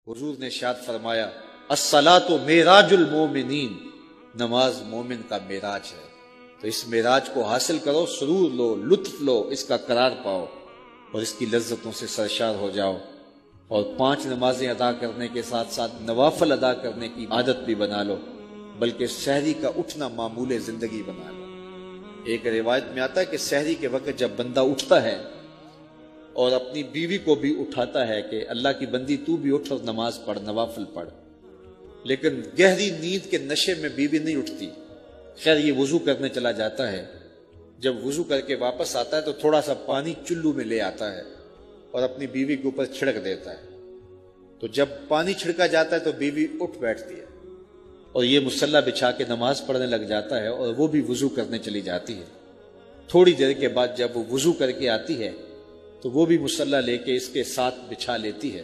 حضور نے ارشاد فرمایا الصلاۃ معراج المومنین، نماز مومن کا معراج ہے۔ تو اس معراج کو حاصل کرو، سرور لو، لطف لو، اس کا قرار پاؤ اور اس کی لذتوں سے سرشار ہو جاؤ، اور 5 نمازیں ادا کرنے کے ساتھ ساتھ نوافل ادا کرنے کی عادت بھی بنا لو، بلکہ سحری کا اٹھنا معمول زندگی بنا لو۔ ایک روایت میں آتا ہے کہ سحری کے وقت جب بندہ اٹھتا ہے اور اپنی بیوی کو بھی اٹھاتا ہے کہ اللہ کی بندی تو بھی اٹھ اور نماز پڑھ، نوافل پڑھ، لیکن گہری نیند کے نشے میں بیوی نہیں اٹھتی۔ خیر یہ وضو کرنے چلا جاتا ہے، جب وضو کر کے واپس آتا ہے تو تھوڑا سا پانی چلو میں لے آتا ہے اور اپنی بیوی کے اوپر چھڑک دیتا ہے۔ تو جب پانی چھڑکا جاتا ہے تو بیوی اٹھ بیٹھتی ہے اور یہ مصلی بچھا کے نماز پڑھنے لگ جاتا ہے، اور وہ بھی وضو کرنے چلی جاتی ہے۔ تھوڑی دیر کے بعد جب وہ وضو کر کے آتی ہے تو وہ بھی مصلی لے کے اس کے ساتھ بچھا لیتی ہے۔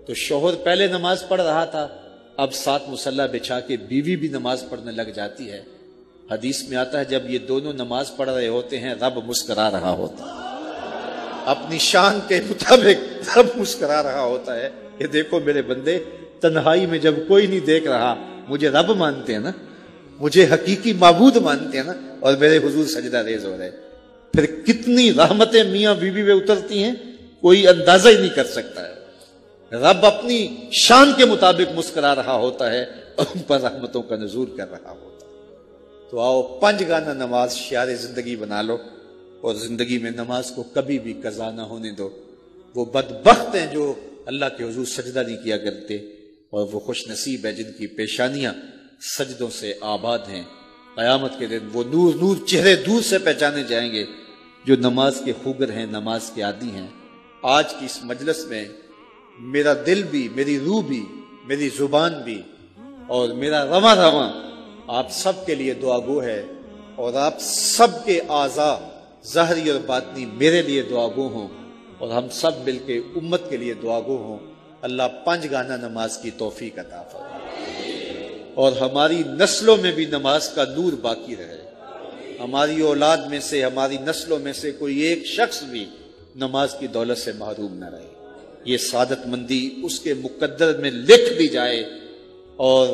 تو شوہر پہلے نماز پڑھ رہا تھا، اب ساتھ مصلی بچھا کے بیوی بھی نماز پڑھنے لگ جاتی ہے۔ حدیث میں آتا ہے جب یہ دونوں نماز پڑھ رہے ہوتے ہیں رب مسکرا رہا ہوتا ہے، اپنی شان کے مطابق رب مسکرا رہا ہوتا ہے کہ دیکھو میرے بندے، تنہائی میں جب کوئی نہیں دیکھ رہا مجھے رب مانتے ہیں نا، مجھے حقیقی معبود مانتے ہیں نا، اور میرے حضور سجدہ ریز ہو رہے۔ پھر کتنی رحمتیں میاں بیوی میں اترتی ہیں کوئی اندازہ ہی نہیں کر سکتا ہے۔ رب اپنی شان کے مطابق مسکرا رہا ہوتا ہے اور ان پر رحمتوں کا نزول کر رہا ہوتا ہے۔ تو آؤ 5 گانا نماز شعار زندگی بنا لو، اور زندگی میں نماز کو کبھی بھی قضا نہ ہونے دو۔ وہ بدبخت ہیں جو اللہ کے حضور سجدہ نہیں کیا کرتے، اور وہ خوش نصیب ہے جن کی پیشانیاں سجدوں سے آباد ہیں۔ قیامت کے دن وہ نور نور چہرے دور سے پہچانے جائیں گے جو نماز کے خوگر ہیں، نماز کے عادی ہیں۔ آج کی اس مجلس میں میرا دل بھی، میری روح بھی، میری زبان بھی اور میرا رواں رواں آپ سب کے لیے دعا گو ہے، اور آپ سب کے اعضاء ظاہری اور باطنی میرے لیے دعا گو ہوں، اور ہم سب مل کے امت کے لیے دعا گو ہوں۔ اللہ 5 گانا نماز کی توفیق عطا فرمائے، اور ہماری نسلوں میں بھی نماز کا نور باقی رہے۔ ہماری اولاد میں سے، ہماری نسلوں میں سے کوئی ایک شخص بھی نماز کی دولت سے محروم نہ رہے۔ یہ سعادت مندی اس کے مقدر میں لکھ دی جائے اور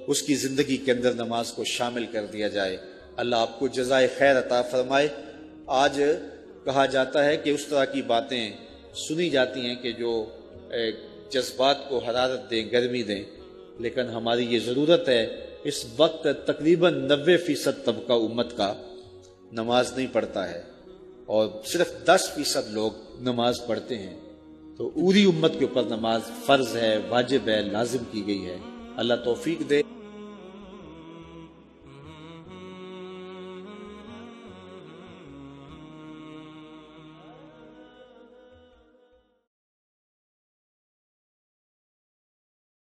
اس کی زندگی کے اندر نماز کو شامل کر دیا جائے۔ اللہ آپ کو جزائے خیر عطا فرمائے۔ آج کہا جاتا ہے کہ اس طرح کی باتیں سنی جاتی ہیں کہ جو جذبات کو حرارت دیں، گرمی دیں، لیکن ہماری یہ ضرورت ہے۔ اس وقت تقریباً 90% طبقہ امت کا نماز نہیں پڑھتا ہے، اور صرف 10% لوگ نماز پڑھتے ہیں۔ تو پوری امت کے اوپر نماز فرض ہے، واجب ہے، لازم کی گئی ہے۔ اللہ توفیق دے۔